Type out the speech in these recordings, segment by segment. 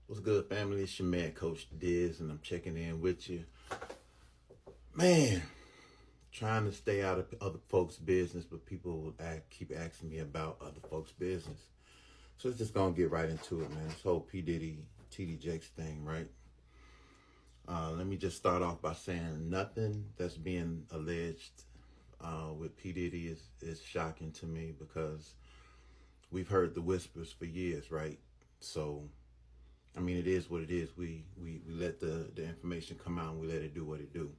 What's good, family? It's your man, Coach Diz, and I'm checking in with you. Man, trying to stay out of other folks' business, but people keep asking me about other folks' business. So it's just gonna get right into it, man. This whole P. Diddy, TD Jakes thing, right? Let me just start off by saying nothing that's being alleged with P. Diddy is shocking to me because we've heard the whispers for years, right? So I mean, it is what it is. We let the information come out and we let it do what it do.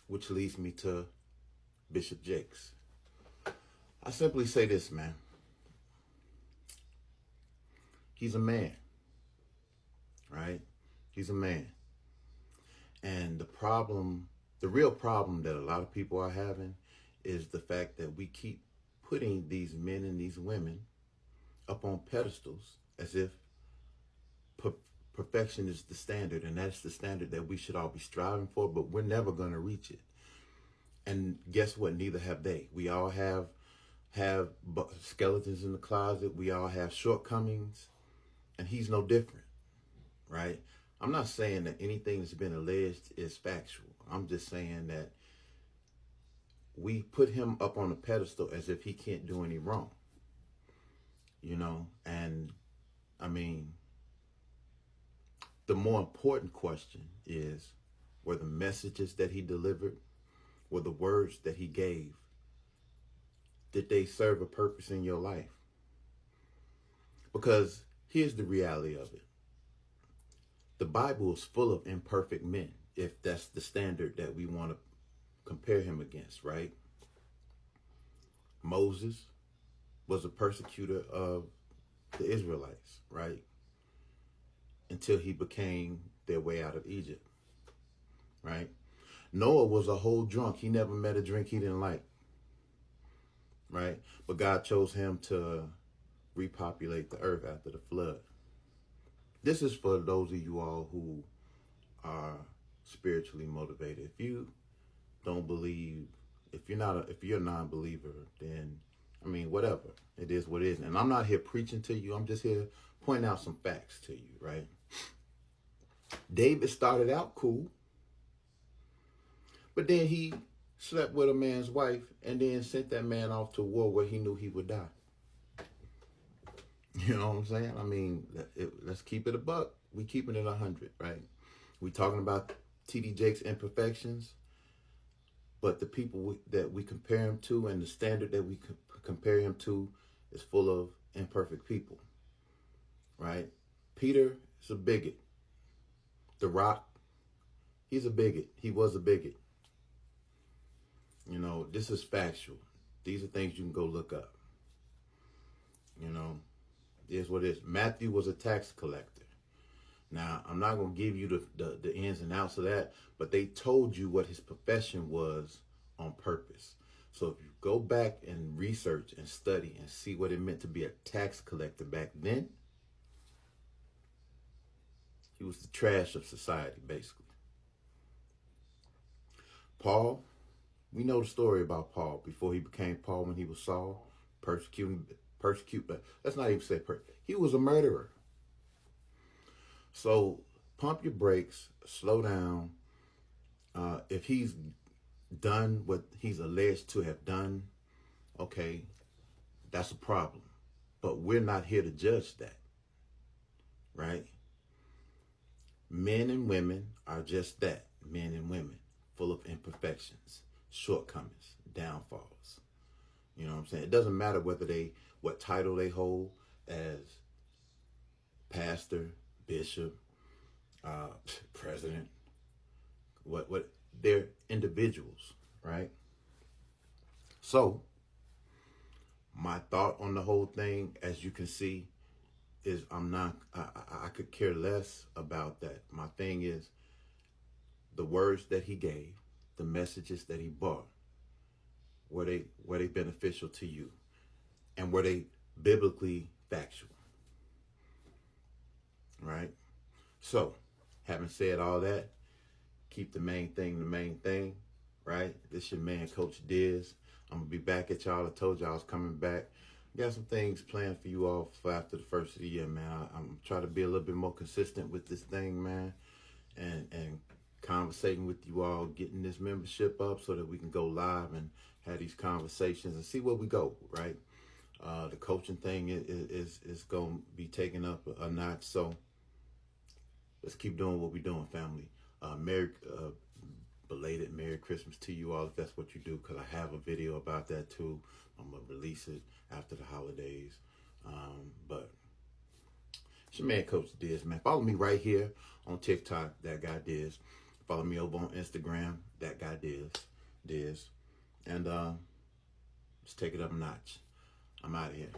Which leads me to Bishop Jakes. I simply say this, man. He's a man, right? He's a man. And the real problem that a lot of people are having is the fact that we keep putting these men and these women up on pedestals as if per- perfection is the standard, and that's the standard that we should all be striving for, but we're never going to reach it. And guess what? Neither have they. We all have skeletons in the closet. We all have shortcomings, and he's no different, right? I'm not saying that anything that's been alleged is factual. I'm just saying that we put him up on a pedestal as if he can't do any wrong, And I mean, the more important question is, were the messages that he delivered, were the words that he gave, did they serve a purpose in your life? Because here's the reality of it. The Bible is full of imperfect men, if that's the standard that we want to compare him against, right? Moses was a persecutor of the Israelites, right? Until he became their way out of Egypt, right? Noah was a whole drunk. He never met a drink he didn't like, right? But God chose him to repopulate the earth after the flood. This is for those of you all who are spiritually motivated. If you don't believe, if you're a non-believer, then I mean, whatever. It is what it is. And I'm not here preaching to you. I'm just here pointing out some facts to you, right? David started out cool, but then he slept with a man's wife and then sent that man off to war where he knew he would die. You know what I'm saying? I mean, let's keep it a buck. We keeping it 100, right? We talking about TD Jakes' imperfections, but the people that we compare him to and the standard that we compare him to is full of imperfect people, right? Peter is a bigot. The Rock, he's a bigot. He was a bigot. This is factual. These are things you can go look up. Here's what it is. Matthew was a tax collector. Now, I'm not going to give you the ins and outs of that, but they told you what his profession was on purpose. So if you go back and research and study and see what it meant to be a tax collector back then, he was the trash of society, basically. Paul, we know the story about Paul before he became Paul when he was Saul, let's not even say he was a murderer. So pump your brakes, slow down. If he's done what he's alleged to have done, okay, that's a problem. But we're not here to judge that, right? Men and women are just that, men and women, full of imperfections, shortcomings, downfalls. You know what I'm saying? It doesn't matter what title they hold as pastor, bishop, president, what they're individuals, right? So my thought on the whole thing, as you can see, is I could care less about that. My thing is the words that he gave, the messages that he brought, were they beneficial to you? And were they biblically factual? Right? So, having said all that, keep the main thing, right? This your man, Coach Diz. I'm going to be back at y'all. I told y'all I was coming back. got some things planned for you all for after the first of the year, man. I'm trying to be a little bit more consistent with this thing, man, and conversating with you all, getting this membership up so that we can go live and have these conversations and see where we go, right? The coaching thing is going to be taken up a notch, so let's keep doing what we're doing, family. Belated Merry Christmas to you all if that's what you do, because I have a video about that too. I'm going to release it after the holidays. But it's your man, Coach Diz, man. Follow me right here on TikTok, That Guy Diz. Follow me over on Instagram, That Guy Diz. And let's take it up a notch. I'm out of here.